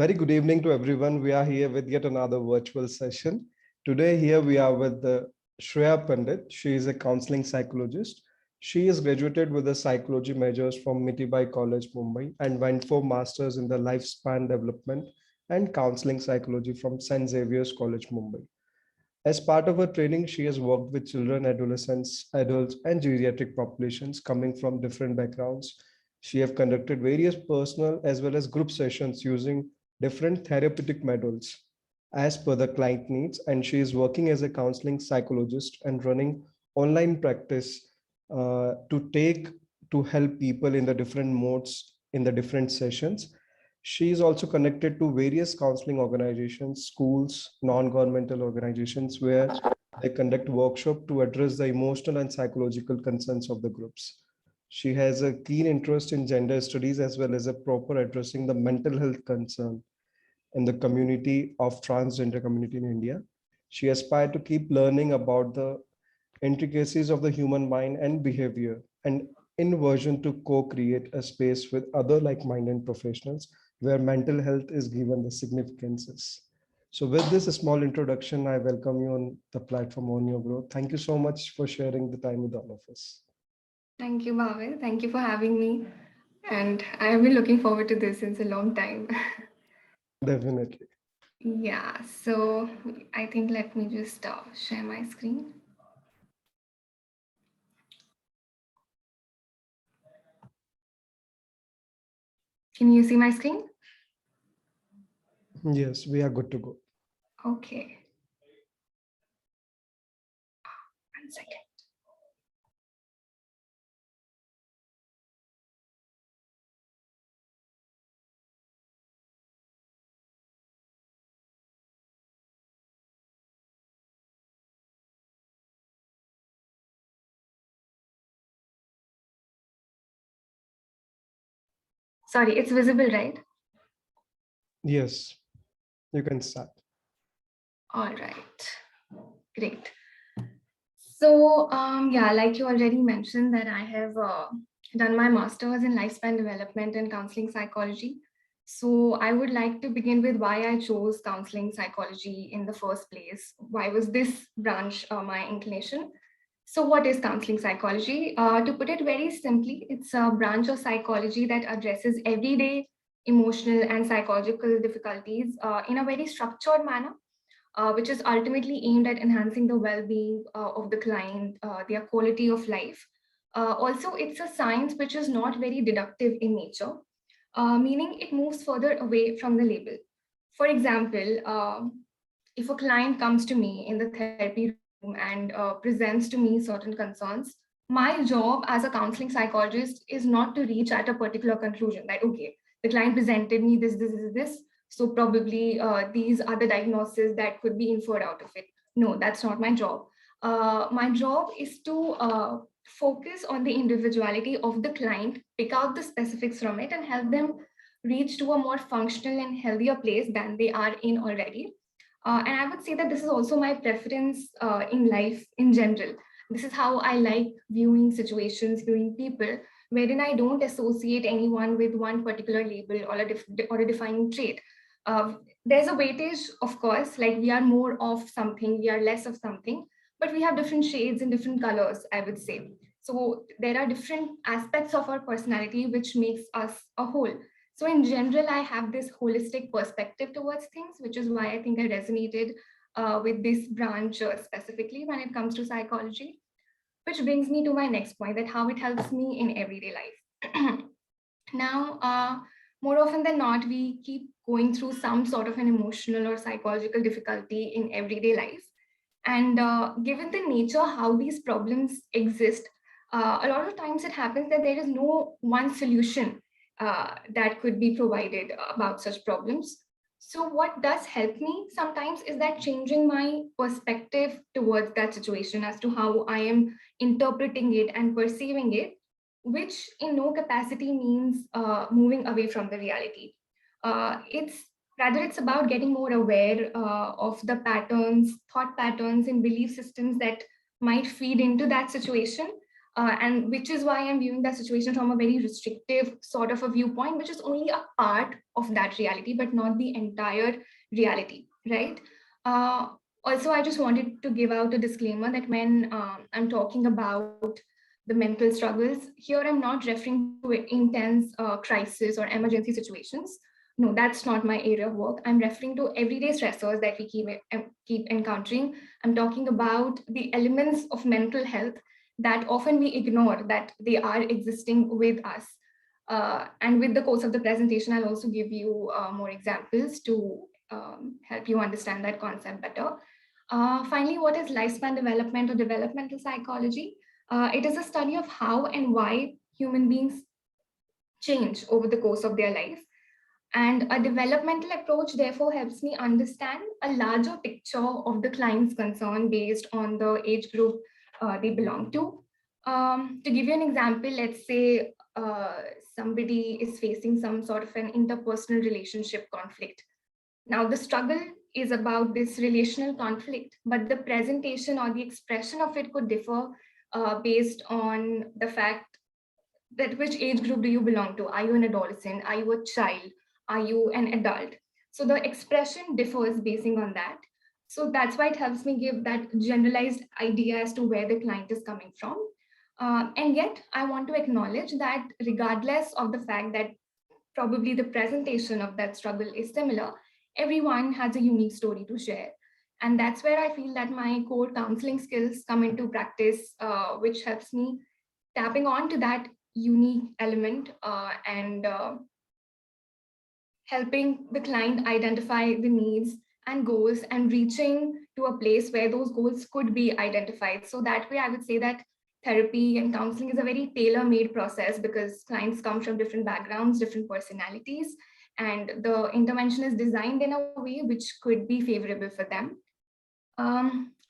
Very good evening to everyone. We are here with yet another virtual session. Today here we are with Shreya Pandit. She is a counseling psychologist. She is graduated with the psychology majors from Mitibai College, Mumbai, and went for masters in the lifespan development and counseling psychology from St. Xavier's College, Mumbai. As part of her training, she has worked with children, adolescents, adults, and geriatric populations coming from different backgrounds. She has conducted various personal as well as group sessions using different therapeutic models as per the client needs, and she is working as a counseling psychologist and running online practice to help people in the different modes in the different sessions. She is also connected to various counseling organizations, schools, non-governmental organizations where they conduct workshops to address the emotional and psychological concerns of the groups. She has a keen interest in gender studies as well as a proper addressing the mental health concern in the community of transgender community in India. She aspired to keep learning about the intricacies of the human mind and behavior, and inversion to co-create a space with other like-minded professionals where mental health is given the significances. So with this small introduction, I welcome you on the platform On Your Growth. Thank you so much for sharing the time with all of us. Thank you, Bhavin. Thank you for having me. And I have been looking forward to this since a long time. Definitely. Yeah, so I think let me just share my screen. Can you see my screen? Yes, we are good to go. Okay. 1 second. Sorry, it's visible, right? Yes, you can start. All right. Great. So, yeah, like you already mentioned that I have done my master's in lifespan development and counseling psychology. So I would like to begin with why I chose counseling psychology in the first place. Why was this branch my inclination? So what is counseling psychology? To put it very simply, it's a branch of psychology that addresses everyday emotional and psychological difficulties in a very structured manner, which is ultimately aimed at enhancing the well-being of the client, their quality of life. Also, it's a science which is not very deductive in nature, meaning it moves further away from the label. For example, if a client comes to me in the therapy room and presents to me certain concerns, my job as a counseling psychologist is not to reach at a particular conclusion that, okay, the client presented me this, so probably these are the diagnoses that could be inferred out of it. No, that's not my job. My job is to focus on the individuality of the client, pick out the specifics from it, and help them reach to a more functional and healthier place than they are in already. And I would say that this is also my preference in life in general. This is how I like viewing situations, viewing people, wherein I don't associate anyone with one particular label or a defining trait. There's a weightage, of course, like we are more of something, we are less of something, but we have different shades and different colors, I would say. So there are different aspects of our personality which makes us a whole. So in general, I have this holistic perspective towards things, which is why I think I resonated with this branch specifically when it comes to psychology, which brings me to my next point, that how it helps me in everyday life. Now, more often than not, we keep going through some sort of an emotional or psychological difficulty in everyday life. And given the nature how these problems exist, a lot of times it happens that there is no one solution that could be provided about such problems. So, what does help me sometimes is that changing my perspective towards that situation as to how I am interpreting it and perceiving it, which in no capacity means moving away from the reality. It's rather it's about getting more aware of the patterns, thought patterns, and belief systems that might feed into that situation. And which is why I'm viewing that situation from a very restrictive sort of a viewpoint, which is only a part of that reality, but not the entire reality, right? Uh, Also, I just wanted to give out a disclaimer that when I'm talking about the mental struggles, here I'm not referring to intense crisis or emergency situations. No, that's not my area of work. I'm referring to everyday stressors that we keep encountering. I'm talking about the elements of mental health that often we ignore that they are existing with us. And with the course of the presentation, I'll also give you more examples to help you understand that concept better. Finally, what is lifespan development or developmental psychology? It is a study of how and why human beings change over the course of their life. And a developmental approach therefore helps me understand a larger picture of the client's concern based on the age group they belong to. To give you an example, let's say somebody is facing some sort of an interpersonal relationship conflict. Now, the struggle is about this relational conflict, but the presentation or the expression of it could differ based on the fact that which age group do you belong to? Are you an adolescent? Are you a child? Are you an adult? So the expression differs basing on that. So that's why it helps me give that generalized idea as to where the client is coming from. And yet, I want to acknowledge that regardless of the fact that probably the presentation of that struggle is similar, everyone has a unique story to share. And that's where I feel that my core counseling skills come into practice, which helps me tapping on to that unique element and helping the client identify the needs and goals and reaching to a place where those goals could be identified. So that way, I would say that therapy and counseling is a very tailor-made process because clients come from different backgrounds, different personalities, and the intervention is designed in a way which could be favorable for them.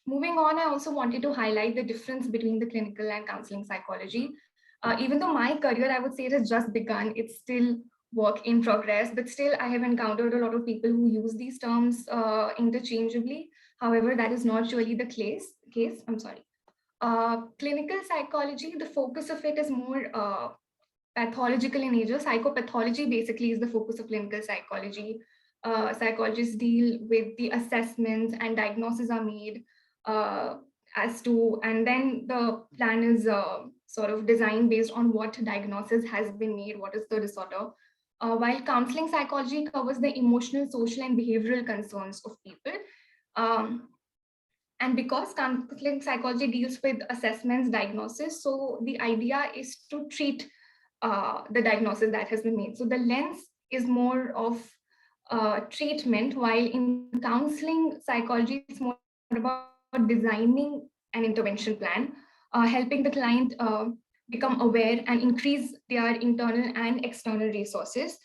Moving on, I also wanted to highlight the difference between the clinical and counseling psychology. Even though my career, I would say it has just begun, it's still work in progress, but still I have encountered a lot of people who use these terms interchangeably. However, that is not really the case. I'm sorry. Clinical psychology, the focus of it is more pathological in nature. Psychopathology basically is the focus of clinical psychology. Psychologists deal with the assessments and diagnoses are made as to, and then the plan is sort of designed based on what diagnosis has been made, what is the disorder. While counseling psychology covers the emotional, social, and behavioral concerns of people. And because counseling psychology deals with assessments, diagnosis, so the idea is to treat the diagnosis that has been made. So the lens is more of treatment, while in counseling psychology, it's more about designing an intervention plan, helping the client become aware and increase their internal and external resources,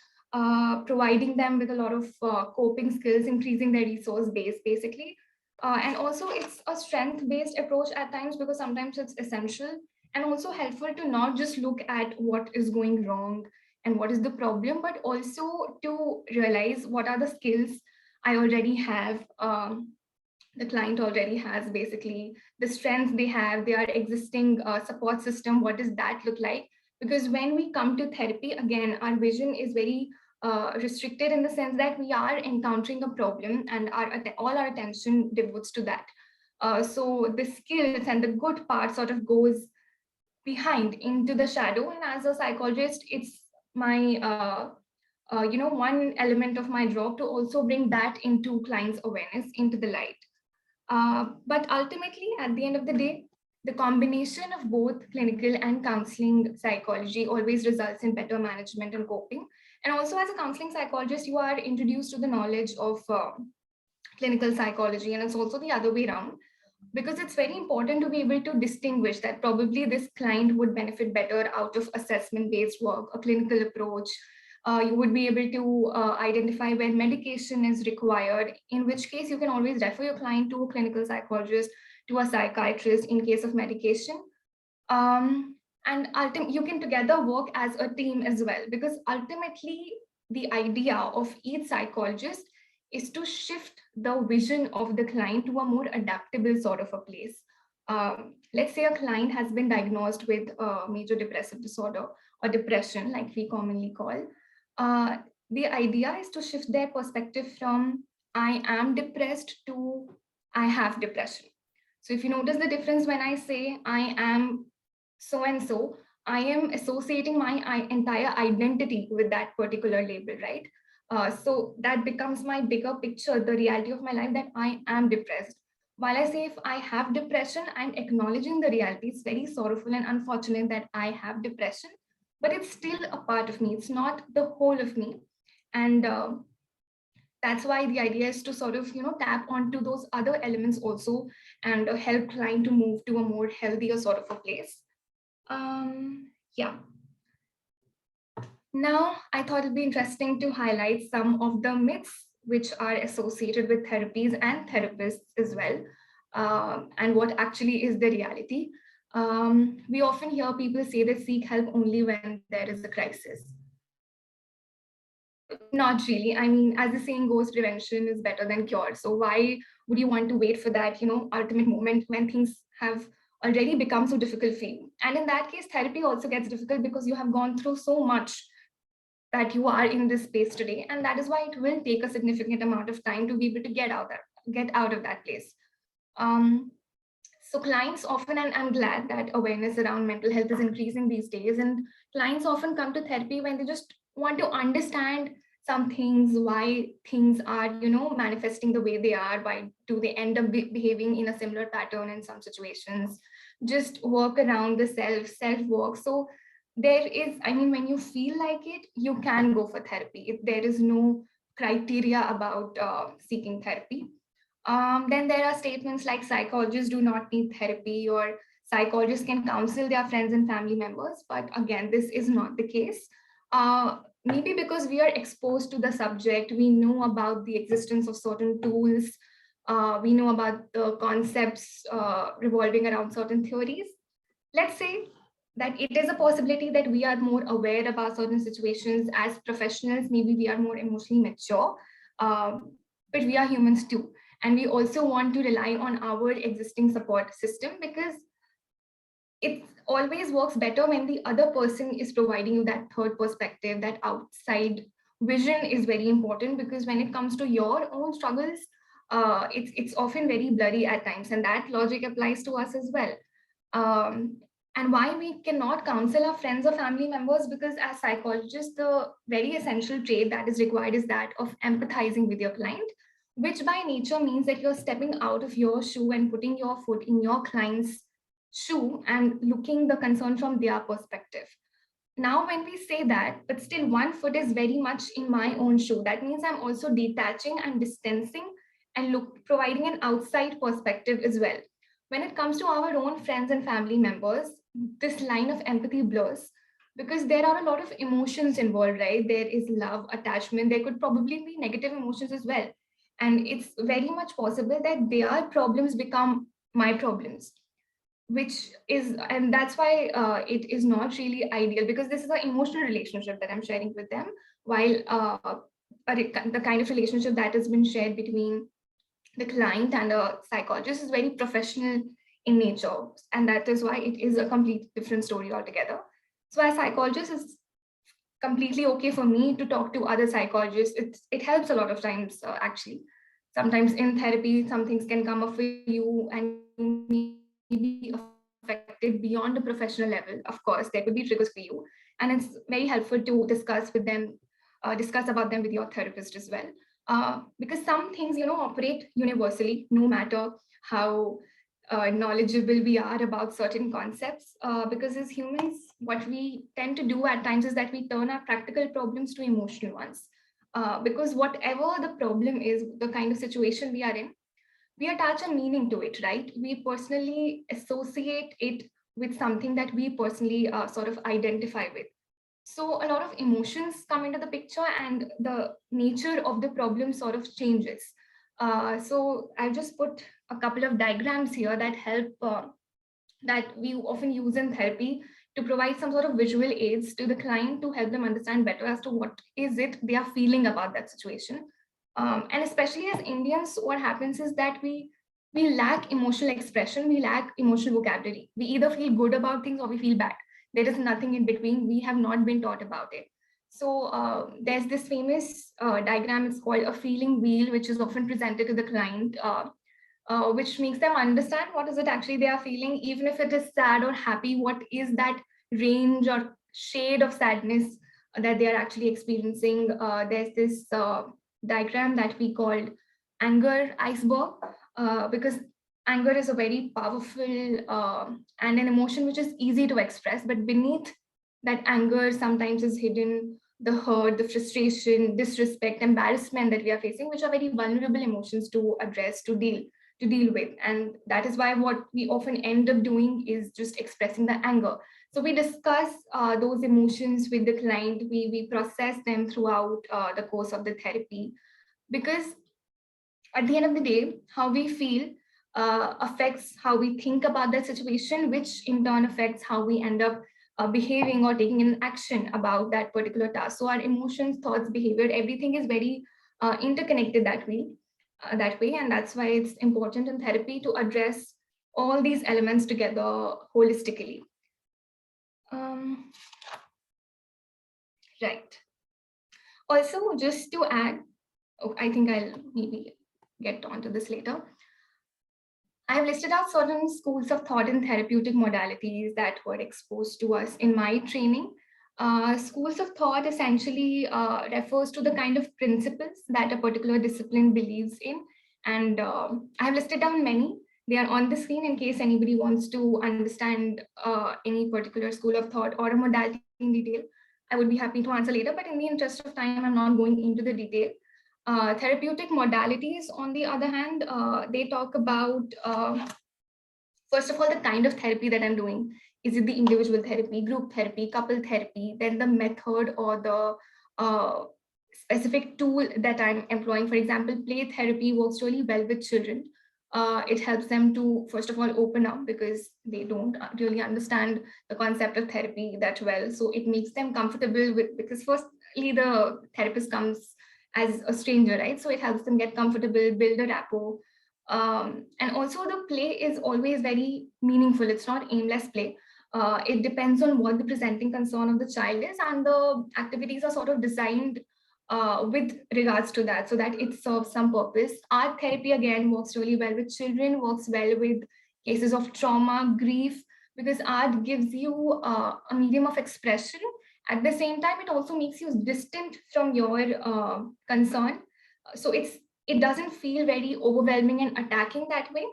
providing them with a lot of coping skills, increasing their resource base, basically. And also, it's a strength-based approach at times because sometimes it's essential and also helpful to not just look at what is going wrong and what is the problem, but also to realize what are the skills I already have, the client already has, basically the strengths they have, their existing support system, what does that look like? Because when we come to therapy, again, our vision is very restricted in the sense that we are encountering a problem and all our attention devotes to that. So the skills and the good part sort of goes behind into the shadow. And as a psychologist, it's my one element of my job to also bring that into clients' awareness, into the light. But ultimately, at the end of the day, the combination of both clinical and counseling psychology always results in better management and coping. And also, as a counseling psychologist, you are introduced to the knowledge of clinical psychology, and it's also the other way around, because it's very important to be able to distinguish that probably this client would benefit better out of assessment-based work, a clinical approach. You would be able to identify when medication is required, in which case you can always refer your client to a clinical psychologist, to a psychiatrist in case of medication. And ultimately, you can together work as a team as well, because ultimately the idea of each psychologist is to shift the vision of the client to a more adaptable sort of a place. let's say a client has been diagnosed with a major depressive disorder or depression, like we commonly call. Uh, the idea is to shift their perspective from I am depressed to I have depression. So if you notice the difference when I say I am so and so, I am associating my entire identity with that particular label, right? So that becomes my bigger picture, the reality of my life, that I am depressed. While I say if I have depression, I'm acknowledging the reality. It's very sorrowful and unfortunate that I have depression, but it's still a part of me. It's not the whole of me. And that's why the idea is to sort of, tap onto those other elements also, and help client to move to a more healthier sort of a place. Yeah. Now, I thought it'd be interesting to highlight some of the myths which are associated with therapies and therapists as well, and what actually is the reality. We often hear people say they seek help only when there is a crisis. Not really. I mean, as the saying goes, prevention is better than cure. So why would you want to wait for that, ultimate moment when things have already become so difficult for you? And in that case, therapy also gets difficult because you have gone through so much that you are in this space today, and that is why it will take a significant amount of time to be able to get out of that place. Um, so clients often, and I'm glad that awareness around mental health is increasing these days, and clients often come to therapy when they just want to understand some things, why things are, manifesting the way they are, why do they end up behaving in a similar pattern in some situations, just work around the self work. So there is, I mean, when you feel like it, you can go for therapy. If there is no criteria about seeking therapy. Then there are statements like psychologists do not need therapy, or psychologists can counsel their friends and family members. But again, this is not the case. Maybe because we are exposed to the subject, we know about the existence of certain tools, we know about the concepts revolving around certain theories. Let's say that it is a possibility that we are more aware about certain situations as professionals. Maybe we are more emotionally mature, but we are humans too. And we also want to rely on our existing support system, because it always works better when the other person is providing you that third perspective. That outside vision is very important, because when it comes to your own struggles, it's often very blurry at times, and that logic applies to us as well. um, and why we cannot counsel our friends or family members, because as psychologists, the very essential trait that is required is that of empathizing with your client, which by nature means that you're stepping out of your shoe and putting your foot in your client's shoe and looking the concern from their perspective. Now, when we say that, but still one foot is very much in my own shoe, that means I'm also detaching and distancing and providing an outside perspective as well. When it comes to our own friends and family members, this line of empathy blurs, because there are a lot of emotions involved, right? There is love, attachment, there could probably be negative emotions as well. And it's very much possible that their problems become my problems, which is, and that's why it is not really ideal, because this is an emotional relationship that I'm sharing with them, while the kind of relationship that has been shared between the client and a psychologist is very professional in nature, and that is why it is a complete different story altogether. So as psychologist, it's completely okay for me to talk to other psychologists. It helps a lot of times, actually. Sometimes in therapy, some things can come up for you and you may be affected beyond the professional level. Of course, there could be triggers for you, and it's very helpful to discuss with them, discuss about them with your therapist as well. Because some things, operate universally, no matter how knowledgeable we are about certain concepts. Because as humans, what we tend to do at times is that we turn our practical problems to emotional ones. Because whatever the problem is, the kind of situation we are in, we attach a meaning to it, right? We personally associate it with something that we personally sort of identify with. So a lot of emotions come into the picture, and the nature of the problem sort of changes. So I've just put a couple of diagrams here that help, that we often use in therapy to provide some sort of visual aids to the client to help them understand better as to what is it they are feeling about that situation. And especially as Indians, what happens is that we we lack emotional expression, we lack emotional vocabulary. We either feel good about things or we feel bad. There is nothing in between. We have not been taught about it. So there's this famous diagram, it's called a feeling wheel, which is often presented to the client, which makes them understand what is it actually they are feeling, even if it is sad or happy, what is that range or shade of sadness that they are actually experiencing. There's this diagram that we called anger iceberg, because anger is a very powerful and an emotion which is easy to express, but beneath that anger sometimes is hidden the hurt, the frustration, disrespect, embarrassment that we are facing, which are very vulnerable emotions to address, to deal with. And that is why what we often end up doing is just expressing the anger. So we discuss those emotions with the client, we process them throughout the course of the therapy, because at the end of the day, how we feel affects how we think about that situation, which in turn affects how we end up behaving or taking an action about that particular task. So our emotions, thoughts, behavior, everything is very interconnected that way. And that's why it's important in therapy to address all these elements together holistically. Um, right. Also, just to add, I think I'll maybe get onto this later. I have listed out certain schools of thought and therapeutic modalities that were exposed to us in my training. Schools of thought essentially refers to the kind of principles that a particular discipline believes in. And I have listed down many. They are on the screen in case anybody wants to understand any particular school of thought or a modality in detail. I would be happy to answer later, but in the interest of time, I'm not going into the detail. Therapeutic modalities, on the other hand, they talk about, first of all, the kind of therapy that I'm doing. Is it the individual therapy, group therapy, couple therapy, then the method or the specific tool that I'm employing. For example, play therapy works really well with children. It helps them to, first of all, open up because they don't really understand the concept of therapy that well. So it makes them comfortable with, because firstly, the therapist comes as a stranger, right? So it helps them get comfortable, build a rapport. And also the play is always very meaningful. It's not aimless play. It depends on what the presenting concern of the child is, and the activities are sort of designed with regards to that, so that it serves some purpose. Art therapy again works really well with children, works well with cases of trauma, grief, because art gives you a medium of expression. At the same time, it also makes you distant from your concern. So it doesn't feel very overwhelming and attacking that way.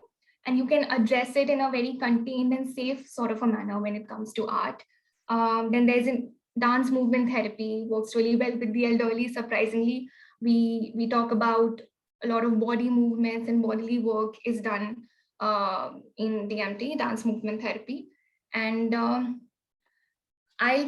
And you can address it in a very contained and safe sort of a manner when it comes to art. Then there's an dance movement therapy, works really well with the elderly. Surprisingly, we talk about a lot of body movements and bodily work is done in DMT, dance movement therapy. And I'll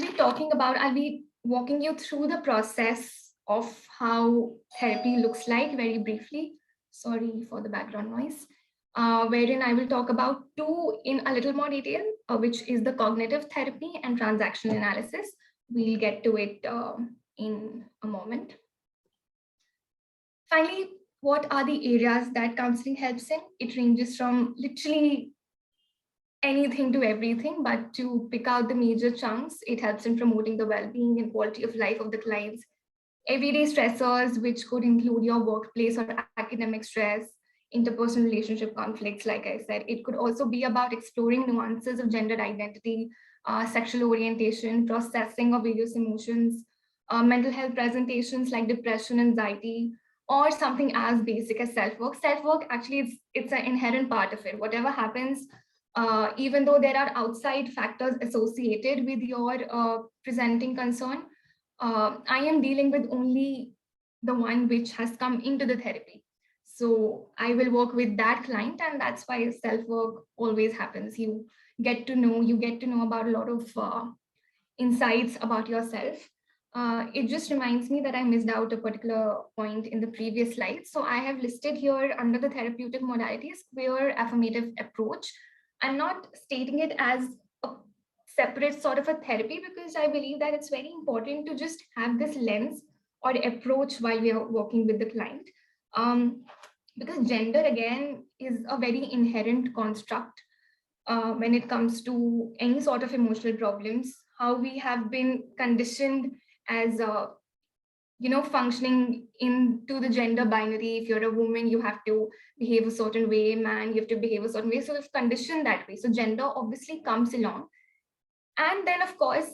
be walking you through the process of how therapy looks like very briefly. Sorry for the background noise. Wherein I will talk about two in a little more detail, which is the cognitive therapy and transactional analysis. We'll get to it in a moment. Finally, what are the areas that counseling helps in? It ranges from literally anything to everything, but to pick out the major chunks, it helps in promoting the well-being and quality of life of the clients. Everyday stressors, which could include your workplace or academic stress, interpersonal relationship conflicts, like I said. It could also be about exploring nuances of gender identity, sexual orientation, processing of various emotions, mental health presentations like depression, anxiety, or something as basic as self-work. Self-work, actually, it's an inherent part of it. Whatever happens, even though there are outside factors associated with your presenting concern, I am dealing with only the one which has come into the therapy. So I will work with that client, and that's why self-work always happens. You get to know about a lot of insights about yourself. It just reminds me that I missed out a particular point in the previous slide. So I have listed here under the therapeutic modalities, queer affirmative approach. I'm not stating it as a separate sort of a therapy, because I believe that it's very important to just have this lens or approach while we are working with the client. because gender again is a very inherent construct when it comes to any sort of emotional problems, how we have been conditioned as functioning into the gender binary. If you're a woman, you have to behave a certain way, man, you have to behave a certain way. So if conditioned that way, so gender obviously comes along. And then of course,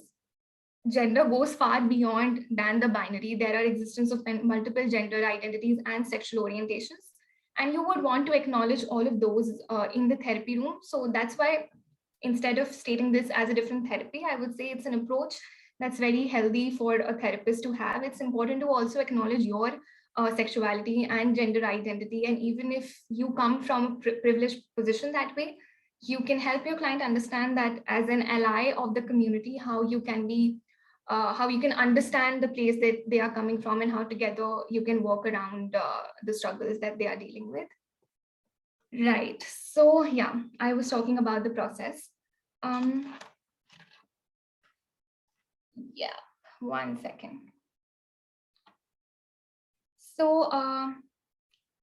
gender goes far beyond than the binary. There are existence of multiple gender identities and sexual orientations, and you would want to acknowledge all of those in the therapy room. So that's why, instead of stating this as a different therapy, I would say it's an approach that's very healthy for a therapist to have. It's important to also acknowledge your sexuality and gender identity, and even if you come from a privileged position that way, you can help your client understand that as an ally of the community, how you can be how you can understand the place that they are coming from, and how together you can work around the struggles that they are dealing with. Right. So yeah, I was talking about the process. Yeah, 1 second. So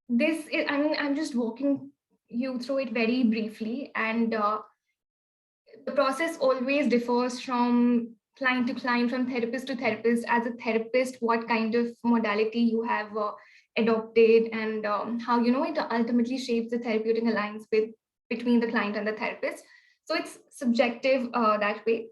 this is, I mean, I'm just walking you through it very briefly, and the process always differs from client to client, from therapist to therapist. As a therapist, what kind of modality you have adopted, and how it ultimately shapes the therapeutic alliance between the client and the therapist. So it's subjective that way.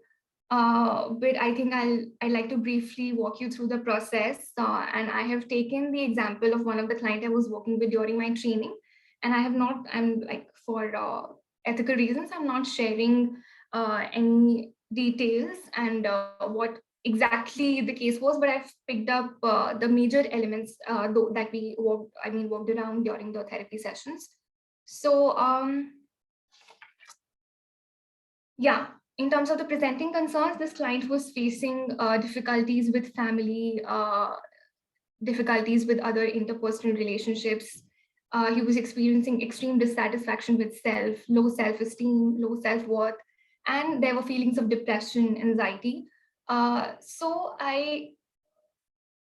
But I think I'd like to briefly walk you through the process. And I have taken the example of one of the client I was working with during my training, and I'm like, for ethical reasons, I'm not sharing any details and what exactly the case was, but I've picked up the major elements that we worked around during the therapy sessions. So yeah, in terms of the presenting concerns, this client was facing difficulties with family, difficulties with other interpersonal relationships. He was experiencing extreme dissatisfaction with self, low self-esteem, low self-worth, and there were feelings of depression, anxiety.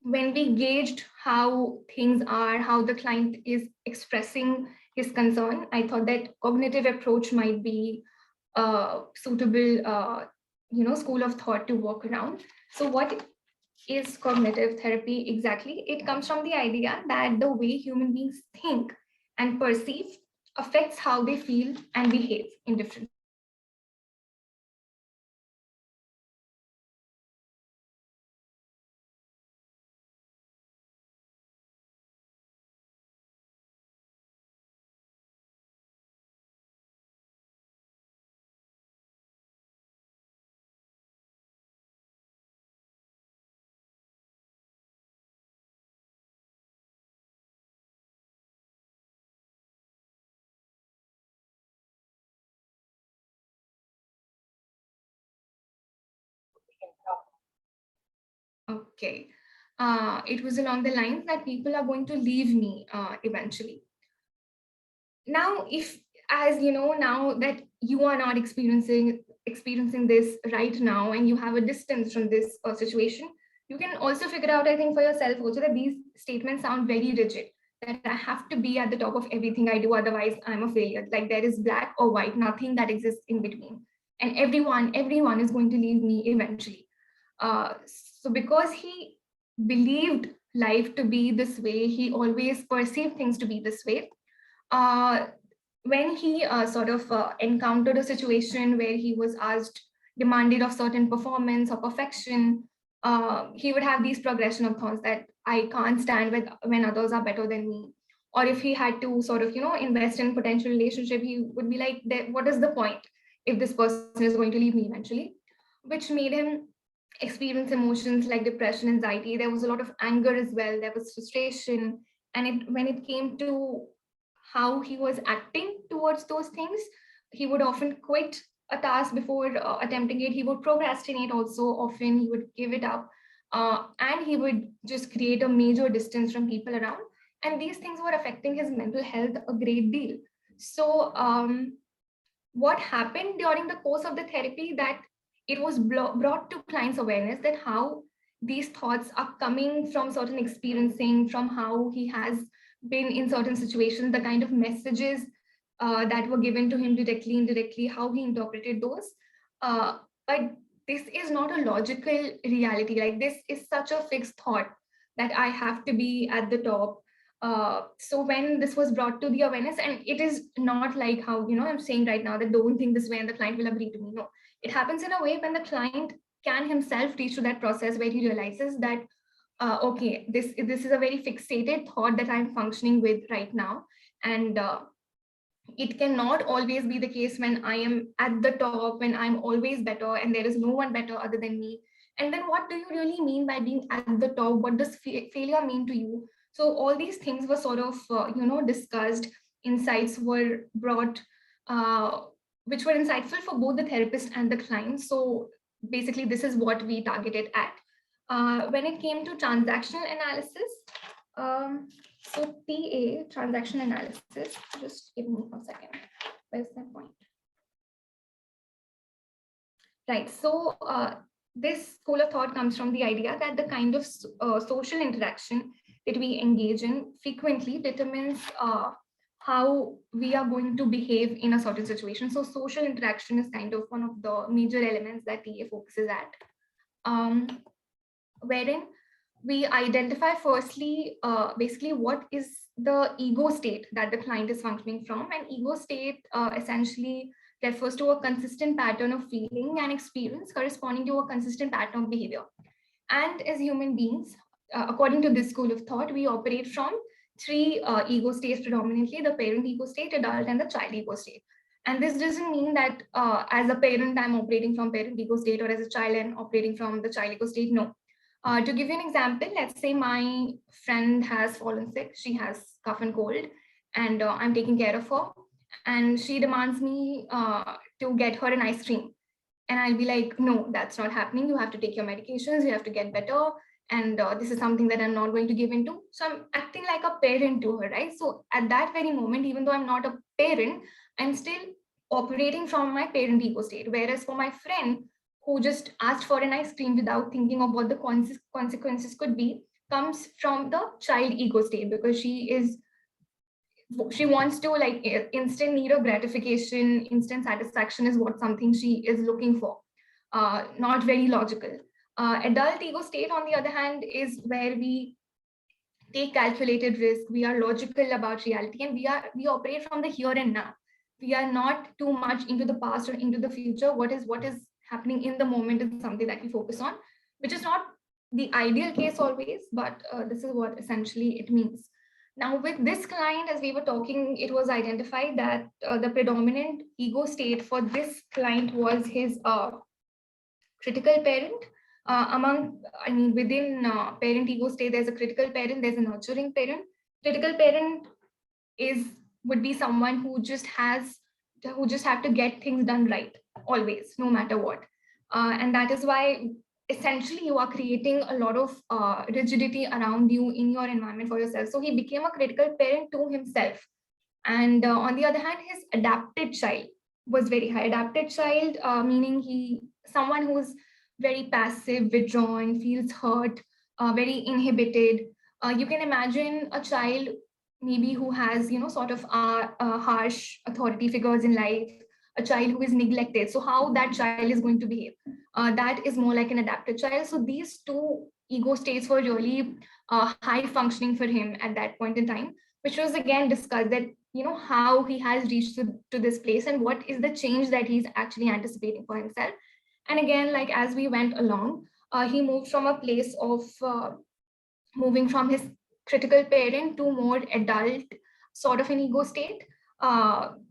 When we gauged how things are, how the client is expressing his concern, I thought that cognitive approach might be suitable school of thought to work around. So what is cognitive therapy exactly? It comes from the idea that the way human beings think and perceive affects how they feel and behave in different. Okay. It was along the lines that people are going to leave me eventually. Now, if, as you know, now that you are not experiencing this right now, and you have a distance from this situation, you can also figure out, I think, for yourself also, that these statements sound very rigid, that I have to be at the top of everything I do, otherwise I'm a failure. Like there is black or white, nothing that exists in between, and everyone is going to leave me eventually. So because he believed life to be this way, he always perceived things to be this way. uh, when he sort of encountered a situation where he was asked, demanded of certain performance or perfection, he would have these progression of thoughts that I can't stand with when others are better than me. Or if he had to sort of, invest in potential relationship, he would be like, what is the point if this person is going to leave me eventually? Which made him experience emotions like depression, anxiety. There was a lot of anger as well. There was frustration. And when it came to how he was acting towards those things, he would often quit a task before attempting it. He would procrastinate also often. He would give it up. And he would just create a major distance from people around. And these things were affecting his mental health a great deal. So what happened during the course of the therapy, that it was brought to clients' awareness that how these thoughts are coming from certain experiencing, from how he has been in certain situations, the kind of messages that were given to him directly, indirectly, how he interpreted those. But this is not a logical reality. Like, this is such a fixed thought that I have to be at the top. So when this was brought to the awareness, and it is not like how, I'm saying right now that don't think this way and the client will agree to me. No, it happens in a way when the client can himself reach to that process where he realizes that, okay, this is a very fixated thought that I'm functioning with right now. And it cannot always be the case when I am at the top, when I'm always better and there is no one better other than me. And then what do you really mean by being at the top? What does failure mean to you? So all these things were sort of, discussed, insights were brought, uh, which were insightful for both the therapist and the client. So basically, this is what we targeted at. When it came to transactional analysis, um, so TA, transaction analysis, just give me a second. Where's that point? Right, so this school of thought comes from the idea that the kind of social interaction that we engage in frequently determines how we are going to behave in a certain situation. So social interaction is kind of one of the major elements that TA focuses at, wherein we identify firstly, basically what is the ego state that the client is functioning from. And ego state essentially refers to a consistent pattern of feeling and experience corresponding to a consistent pattern of behavior. And as human beings, according to this school of thought, we operate from three ego states predominantly: the parent ego state, adult, and the child ego state. And this doesn't mean that as a parent, I'm operating from parent ego state, or as a child, I'm operating from the child ego state. No. To give you an example, let's say my friend has fallen sick. She has cough and cold, and I'm taking care of her. And she demands me to get her an ice cream. And I'll be like, no, that's not happening. You have to take your medications. You have to get better. And this is something that I'm not going to give into. So I'm acting like a parent to her, right? So at that very moment, even though I'm not a parent, I'm still operating from my parent ego state. Whereas for my friend who just asked for an ice cream without thinking of what the consequences could be, comes from the child ego state, because she wants to, like, instant need of gratification, instant satisfaction is what something she is looking for. Not very logical. Adult ego state, on the other hand, is where we take calculated risk. We are logical about reality, and we operate from the here and now. We are not too much into the past or into the future. What is happening in the moment is something that we focus on, which is not the ideal case always, but this is what essentially it means. Now, with this client, as we were talking, it was identified that the predominant ego state for this client was his critical parent. Within parent ego state, there's a critical parent, there's a nurturing parent. Critical parent is would be someone who just have to get things done right always, no matter what. And that is why essentially you are creating a lot of rigidity around you in your environment for yourself. So he became a critical parent to himself. And on the other hand, his adapted child was very high. Adapted child, meaning someone who's very passive, withdrawn, feels hurt, very inhibited. You can imagine a child maybe who has, sort of harsh authority figures in life, a child who is neglected. So how that child is going to behave, that is more like an adapted child. So these two ego states were really high functioning for him at that point in time, which was again discussed, that how he has reached to this place and what is the change that he's actually anticipating for himself. And again, like as we went along, he moved from a place of moving from his critical parent to more adult sort of an ego state.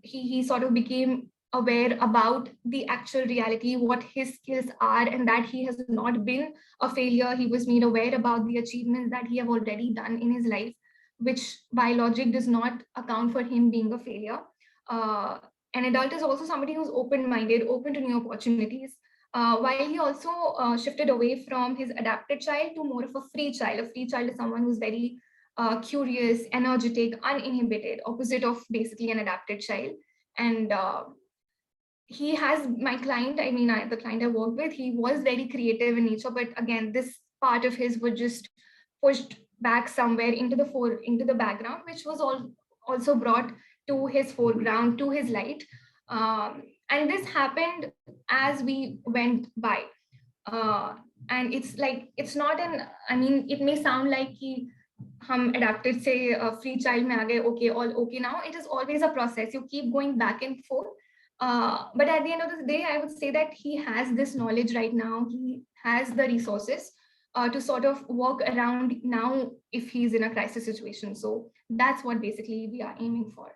He sort of became aware about the actual reality, what his skills are, and that he has not been a failure. He was made aware about the achievements that he have already done in his life, which by logic does not account for him being a failure. An adult is also somebody who's open-minded, open to new opportunities. While he also shifted away from his adapted child to more of a free child. A free child is someone who's very curious, energetic, uninhibited, opposite of basically an adapted child. And he has, my client, the client I worked with, he was very creative in nature, but again, this part of his was just pushed back somewhere into the background, which was also brought to his foreground, to his light. And this happened as we went by. uh, and it's like, it's not an, I mean, it may sound like कि हम adapted say free child में आ गए, okay, all okay now. It is always a process. You keep going back and forth. But at the end of the day, I would say that he has this knowledge right now. He has the resources to sort of work around now if he's in a crisis situation. So that's what basically we are aiming for.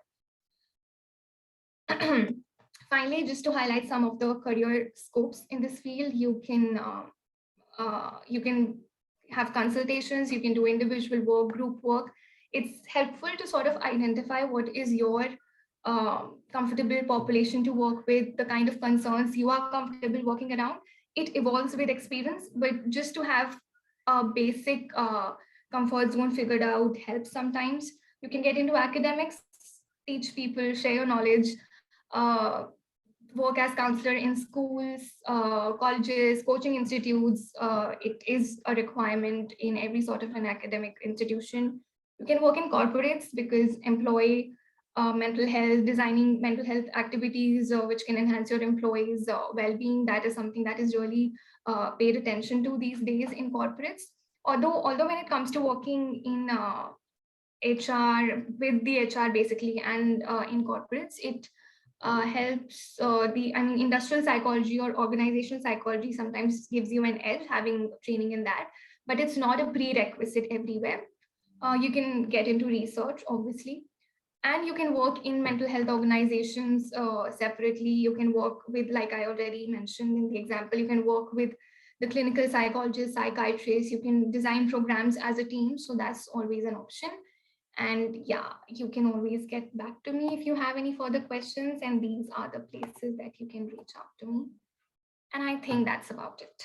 Finally, just to highlight some of the career scopes in this field, you can have consultations, you can do individual work, group work. It's helpful to sort of identify what is your comfortable population to work with, the kind of concerns you are comfortable working around. It evolves with experience, but just to have a basic comfort zone figured out helps sometimes. You can get into academics, teach people, share your knowledge, uh, work as counselor in schools, colleges, coaching institutes. It is a requirement in every sort of an academic institution. You can work in corporates because employ mental health, designing mental health activities which can enhance your employees' well-being. That is something that is really paid attention to these days in corporates. Although when it comes to working in HR, with the HR basically, and in corporates, it helps industrial psychology or organizational psychology sometimes gives you an edge having training in that, but it's not a prerequisite everywhere. You can get into research, obviously, and you can work in mental health organizations separately. You can work with, like I already mentioned in the example, you can work with the clinical psychologists, psychiatrists. You can design programs as a team, so that's always an option. And yeah, you can always get back to me if you have any further questions, and these are the places that you can reach out to me. And I think that's about it.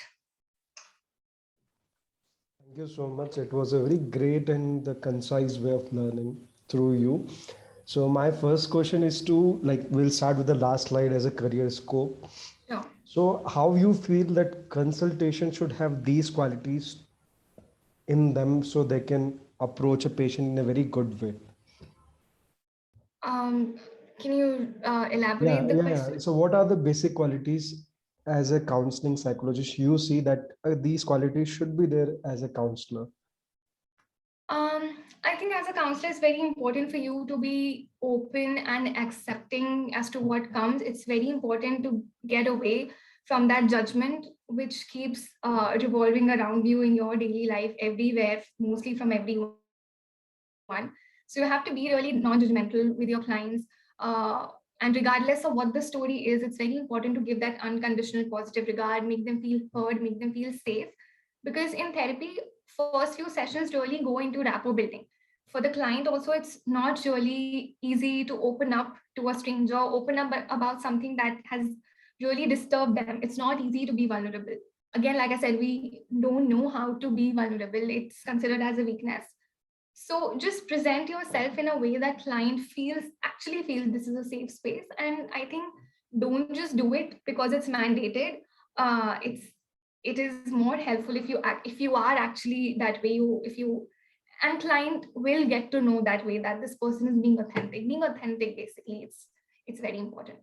Thank you so much. It was a very great and the concise way of learning through you. So my first question is to, like, we'll start with the last slide as a career scope. Sure. So how you feel that consultation should have these qualities in them so they can approach a patient in a very good way? Can you elaborate the question? So what are the basic qualities as a counseling psychologist you see that these qualities should be there as a counselor? I think as a counselor, it's very important for you to be open and accepting as to what comes. It's very important to get away from that judgment, which keeps revolving around you in your daily life, everywhere, mostly from everyone. So you have to be really non-judgmental with your clients. And regardless of what the story is, it's very important to give that unconditional positive regard, make them feel heard, make them feel safe. Because in therapy, first few sessions really go into rapport building. For the client also, it's not really easy to open up to a stranger, open up about something that has really disturbed them. It's not easy to be vulnerable. Again, like I said, we don't know how to be vulnerable. It's considered as a weakness. So just present yourself in a way that client actually feels this is a safe space. And I think don't just do it because it's mandated. It is more helpful if you are actually that way. And client will get to know that way that this person is being authentic. Being authentic, basically, it's very important.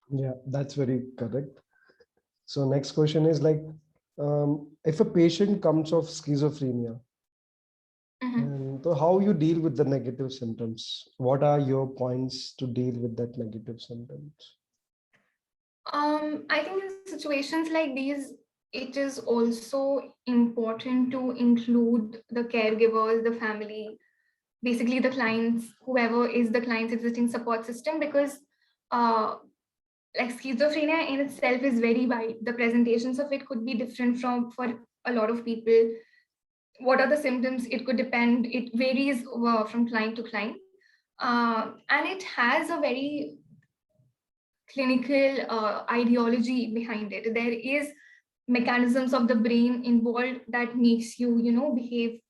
Yeah, that's very correct. So next question is like, if a patient comes of schizophrenia, and so how you deal with the negative symptoms? What are your points to deal with that negative symptoms? I think in situations like these, it is also important to include the caregivers, the family, basically the clients, whoever is the client's existing support system, because like schizophrenia in itself is very wide. The presentations of it could be different for a lot of people. What are the symptoms? It could depend. It varies from client to client. And it has a very clinical ideology behind it. There is mechanisms of the brain involved that makes you, behave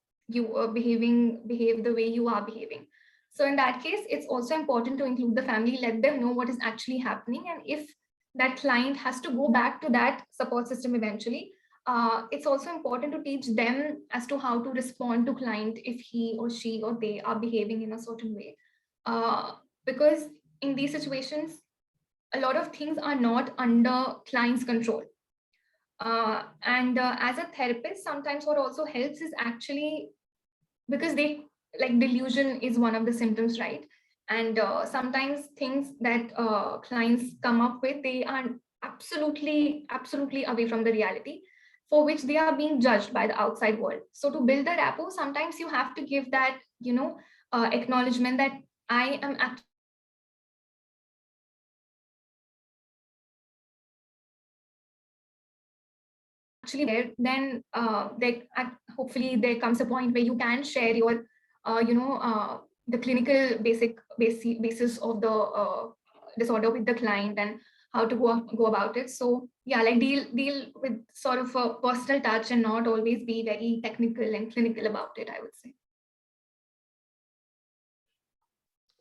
the way you are behaving. So in that case, it's also important to include the family, let them know what is actually happening. And if that client has to go back to that support system eventually, it's also important to teach them as to how to respond to client if he or she or they are behaving in a certain way. Because in these situations, a lot of things are not under client's control. And as a therapist, sometimes what also helps is actually, because they, like, delusion is one of the symptoms, right? And sometimes things that clients come up with, they are absolutely away from the reality, for which they are being judged by the outside world. So to build the rapport, sometimes you have to give that, acknowledgement that I am actually there. Then hopefully there comes a point where you can share your the clinical basis of the disorder with the client, and how to go about it. So yeah, like deal with sort of a personal touch and not always be very technical and clinical about it, I would say.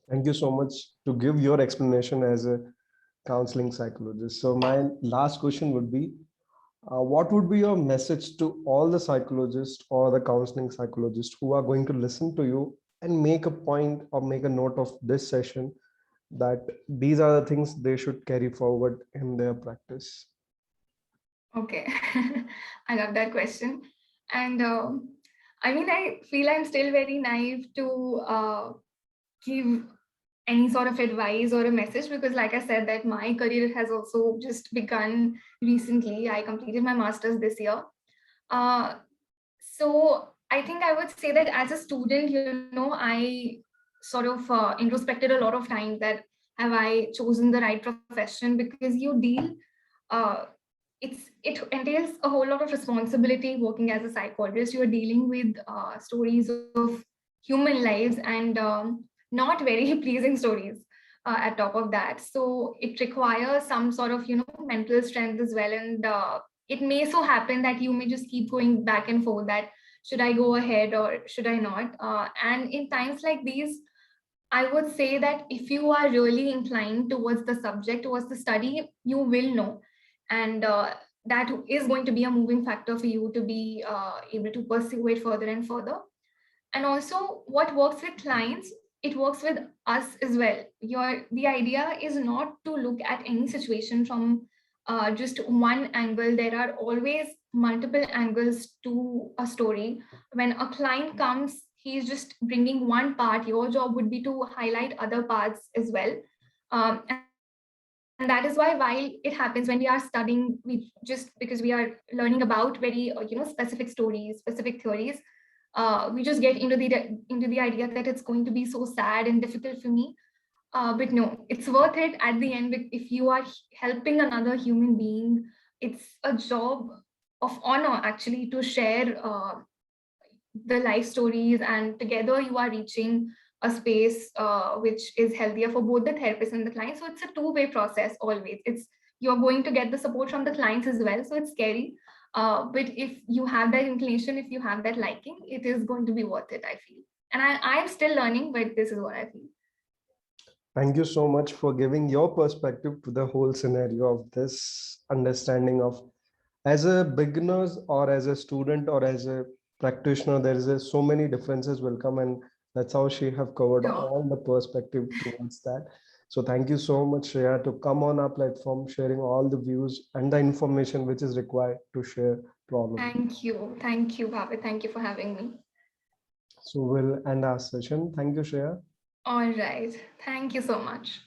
Thank you so much to give your explanation as a counseling psychologist. So my last question would be, what would be your message to all the psychologists or the counseling psychologists who are going to listen to you and make a point or make a note of this session, that these are the things they should carry forward in their practice? Okay. I love that question. And I mean, I feel I'm still very naive to give any sort of advice or a message, because like I said, that my career has also just begun recently. I completed my master's this year. uh, so I think I would say that as a student, I sort of introspected a lot of times that have I chosen the right profession, because you deal uh, it entails a whole lot of responsibility working as a psychologist. You are dealing with stories of human lives, and not very pleasing stories at top of that. So it requires some sort of mental strength as well. And it may so happen that you may just keep going back and forth, that should I go ahead or should I not? And in times like these, I would say that if you are really inclined towards the subject, towards the study, you will know. And that is going to be a moving factor for you to be able to pursue it further and further. And also, what works with clients, it works with us as well. The idea is not to look at any situation from just one angle. There are always multiple angles to a story. When a client comes, he's just bringing one part. Your job would be to highlight other parts as well. And that is why, while it happens when we are studying, we just, because we are learning about very specific stories, specific theories, we just get into the idea that it's going to be so sad and difficult for me. But no, it's worth it at the end. If you are helping another human being, it's a job of honor actually to share the life stories, and together you are reaching a space which is healthier for both the therapist and the client. So it's a two-way process always. You're going to get the support from the clients as well, so it's scary. But if you have that inclination, if you have that liking, it is going to be worth it, I feel. And I'm still learning, but this is what I feel. Thank you so much for giving your perspective to the whole scenario of this understanding of, as a beginners or as a student or as a practitioner, there is so many differences will come, and that's how she have covered Sure. all the perspective towards that. So thank you so much, Shreya, to come on our platform, sharing all the views and the information which is required to share problem. Thank you, Bhavit. Thank you for having me. So we'll end our session. Thank you, Shreya. All right. Thank you so much.